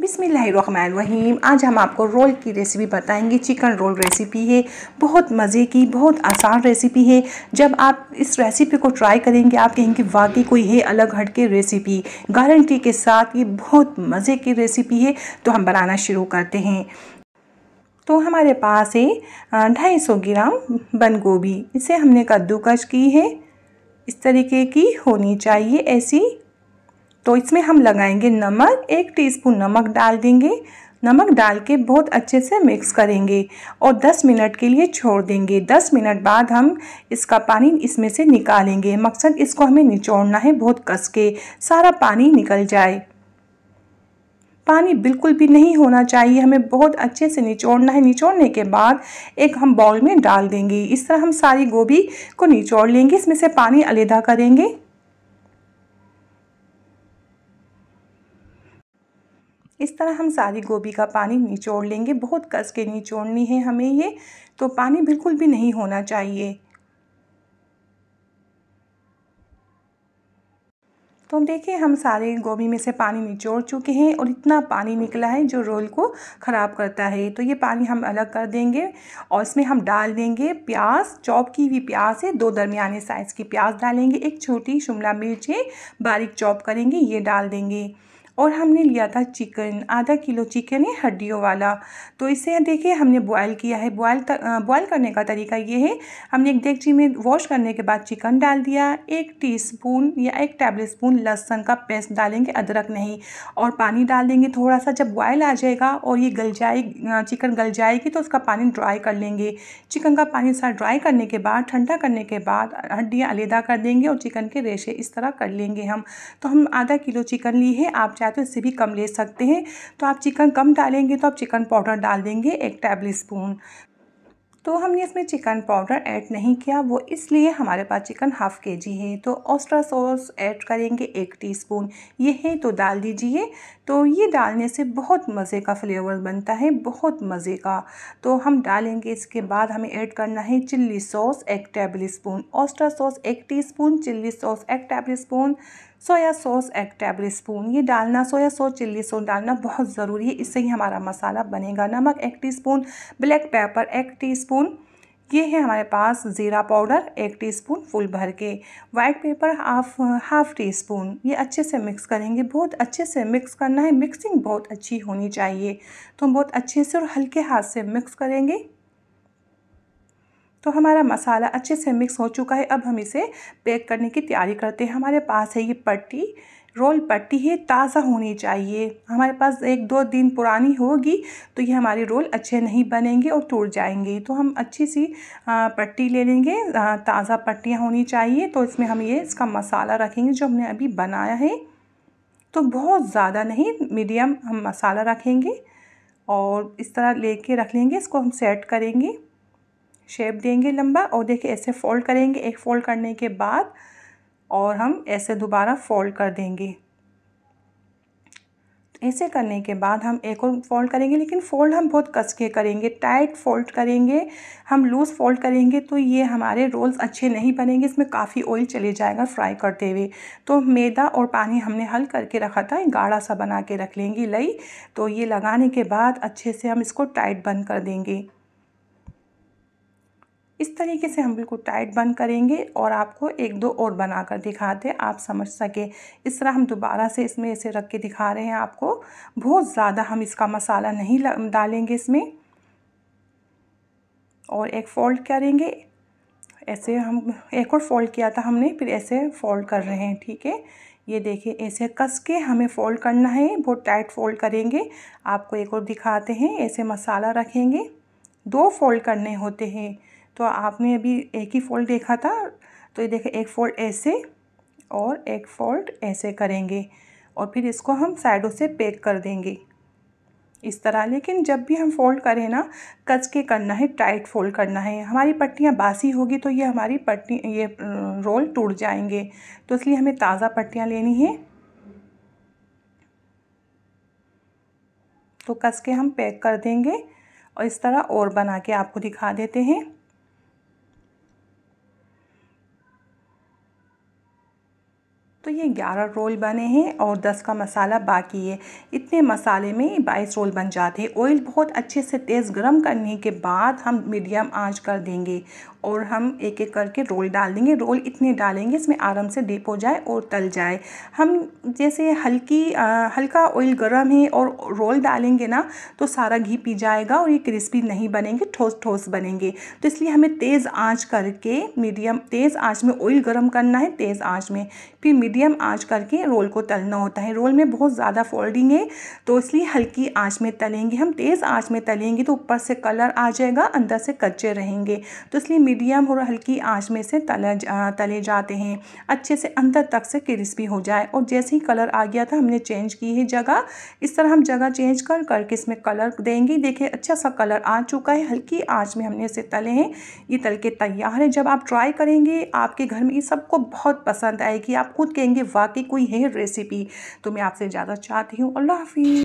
बिस्मिल्लाहिर्रहमानिर्रहीम। आज हम आपको रोल की रेसिपी बताएंगे। चिकन रोल रेसिपी है, बहुत मज़े की, बहुत आसान रेसिपी है। जब आप इस रेसिपी को ट्राई करेंगे आप कहेंगे वाकई कोई है अलग हटके रेसिपी, गारंटी के साथ। ये बहुत मज़े की रेसिपी है। तो हम बनाना शुरू करते हैं। तो हमारे पास है 250 ग्राम बंद गोभी। इसे हमने कद्दूकस की है, इस तरीके की होनी चाहिए ऐसी। तो इसमें हम लगाएंगे नमक, 1 टीस्पून नमक डाल देंगे। नमक डाल के बहुत अच्छे से मिक्स करेंगे और 10 मिनट के लिए छोड़ देंगे। 10 मिनट बाद हम इसका पानी इसमें से निकालेंगे। मकसद इसको हमें निचोड़ना है, बहुत कस के सारा पानी निकल जाए। पानी बिल्कुल भी नहीं होना चाहिए, हमें बहुत अच्छे से निचोड़ना है। निचोड़ने के बाद एक हम बाउल में डाल देंगे। इस तरह हम सारी गोभी को निचोड़ लेंगे, इसमें से पानी अलग करेंगे। इस तरह हम सारी गोभी का पानी निचोड़ लेंगे। बहुत कस के निचोड़नी है हमें ये, तो पानी बिल्कुल भी नहीं होना चाहिए। तो देखिए हम सारे गोभी में से पानी निचोड़ चुके हैं और इतना पानी निकला है जो रोल को ख़राब करता है। तो ये पानी हम अलग कर देंगे और इसमें हम डाल देंगे प्याज। चॉप की हुई प्याज है, 2 दरमियाने साइज़ की प्याज डालेंगे। 1 छोटी शिमला मिर्च है, बारीक चॉप करेंगे, ये डाल देंगे। और हमने लिया था चिकन, आधा किलो चिकन है हड्डियों वाला। तो इसे देखिए हमने बॉयल किया है। बॉयल करने का तरीका ये है, हमने एक देगची में वॉश करने के बाद चिकन डाल दिया। 1 टीस्पून या 1 टेबल स्पून लहसुन का पेस्ट डालेंगे, अदरक नहीं, और पानी डाल देंगे थोड़ा सा। जब बॉयल आ जाएगा और ये गल जाए, चिकन गल जाएगी तो उसका पानी ड्राई कर लेंगे। चिकन का पानी सारा ड्राई करने के बाद, ठंडा करने के बाद हड्डियाँ अलग कर देंगे और चिकन के रेशे इस तरह कर लेंगे हम। तो हम आधा किलो चिकन ली है, आप चाहे तो इससे भी कम ले सकते हैं। तो आप चिकन कम डालेंगे तो आप चिकन पाउडर डाल देंगे 1 टेबल स्पून। तो हमने इसमें चिकन पाउडर ऐड नहीं किया, वो इसलिए हमारे पास चिकन हाफ़ केजी है। तो ऑयस्टर सॉस ऐड करेंगे 1 टीस्पून, ये है तो डाल दीजिए। तो ये डालने से बहुत मज़े का फ्लेवर बनता है, बहुत मज़े का। तो हम डालेंगे। इसके बाद हमें ऐड करना है chilli sauce 1 table spoon, oyster sauce 1 teaspoon, chilli sauce 1 table spoon, soya sauce 1 table spoon. ये डालना, सोया सॉस चिल्ली सॉस डालना बहुत ज़रूरी है, इससे ही हमारा मसाला बनेगा। नमक 1 टीस्पून, ब्लैक पेपर 1 टीस्पून, ये है हमारे पास ज़ीरा पाउडर 1 टीस्पून फुल भर के, white paper half tea spoon. ये अच्छे से मिक्स करेंगे, बहुत अच्छे से मिक्स करना है। मिक्सिंग बहुत अच्छी होनी चाहिए। तो हम बहुत अच्छे से और हल्के हाथ से मिक्स करेंगे। तो हमारा मसाला अच्छे से मिक्स हो चुका है। अब हम इसे पैक करने की तैयारी करते हैं। हमारे पास है ये पट्टी, रोल पट्टी है, ताज़ा होनी चाहिए। हमारे पास 1-2 दिन पुरानी होगी तो ये हमारे रोल अच्छे नहीं बनेंगे और टूट जाएंगे। तो हम अच्छी सी पट्टी ले लेंगे, ताज़ा पट्टियाँ होनी चाहिए। तो इसमें हम ये इसका मसाला रखेंगे जो हमने अभी बनाया है। तो बहुत ज़्यादा नहीं, मीडियम हम मसाला रखेंगे और इस तरह लेके रख लेंगे। इसको हम सेट करेंगे, शेप देंगे लंबा, और देखिए ऐसे फोल्ड करेंगे। एक फोल्ड करने के बाद और हम ऐसे दोबारा फोल्ड कर देंगे। ऐसे करने के बाद हम एक और फोल्ड करेंगे, लेकिन फोल्ड हम बहुत कस के करेंगे, टाइट फोल्ड करेंगे। हम लूज़ फोल्ड करेंगे तो ये हमारे रोल्स अच्छे नहीं बनेंगे, इसमें काफ़ी ऑयल चले जाएगा फ्राई करते हुए। तो मैदा और पानी हमने हल करके रखा था, गाढ़ा सा बना के रख लेंगे लई। तो ये लगाने के बाद अच्छे से हम इसको टाइट बंद कर देंगे। इस तरीके से हम बिल्कुल टाइट बंद करेंगे और आपको 1-2 और बनाकर दिखाते हैं, आप समझ सके। इस तरह हम दोबारा से इसमें ऐसे रख के दिखा रहे हैं आपको। बहुत ज़्यादा हम इसका मसाला नहीं डालेंगे इसमें। और एक फोल्ड करेंगे, ऐसे हम एक और फोल्ड किया था हमने, फिर ऐसे फोल्ड कर रहे हैं, ठीक है। ये देखिए ऐसे कस के हमें फ़ोल्ड करना है, बहुत टाइट फोल्ड करेंगे। आपको एक और दिखाते हैं, ऐसे मसाला रखेंगे। 2 फोल्ड करने होते हैं, तो आपने अभी एक ही फोल्ड देखा था। तो ये देखिए एक फोल्ड ऐसे और एक फोल्ड ऐसे करेंगे और फिर इसको हम साइडों से पैक कर देंगे इस तरह। लेकिन जब भी हम फोल्ड करें ना, कस के करना है, टाइट फोल्ड करना है। हमारी पट्टियाँ बासी होगी तो ये हमारी रोल टूट जाएंगे। तो इसलिए हमें ताज़ा पट्टियाँ लेनी है। तो कस के हम पैक कर देंगे और इस तरह और बना के आपको दिखा देते हैं। तो ये देखिए 11 रोल बने हैं और 10 का मसाला बाकी है। इतने मसाले में 22 रोल बन जाते हैं। ऑयल बहुत अच्छे से तेज़ गरम करने के बाद हम मीडियम आंच कर देंगे और हम एक एक करके रोल डाल देंगे। रोल इतने डालेंगे इसमें आराम से डीप हो जाए और तल जाए। हम जैसे हल्का ऑयल गरम है और रोल डालेंगे ना तो सारा घी पी जाएगा और ये क्रिस्पी नहीं बनेंगे, ठोस ठोस बनेंगे। तो इसलिए हमें तेज़ आंच करके तेज़ आंच में ऑयल गरम करना है, तेज़ आंच में, फिर मीडियम आंच करके रोल को तलना होता है। रोल में बहुत ज़्यादा फोल्डिंग है तो इसलिए हल्की आंच में तलेंगे। हम तेज़ आंच में तलेंगे तो ऊपर से कलर आ जाएगा, अंदर से कच्चे रहेंगे। तो इसलिए मीडियम और हल्की आंच में से तले जाते हैं अच्छे से अंदर तक से क्रिस्पी हो जाए। और जैसे ही कलर आ गया था हमने चेंज की है जगह। इस तरह हम जगह चेंज करके इसमें कलर देंगे। देखिए अच्छा सा कलर आ चुका है। हल्की आंच में हमने इसे तले हैं, ये तल के तैयार है। जब आप ट्राई करेंगे आपके घर में ये सबको बहुत पसंद आएगी। आप खुद कहेंगे वाकई कोई है रेसिपी। तो मैं आपसे ज़्यादा चाहती हूँ। अल्लाह हाफिज़।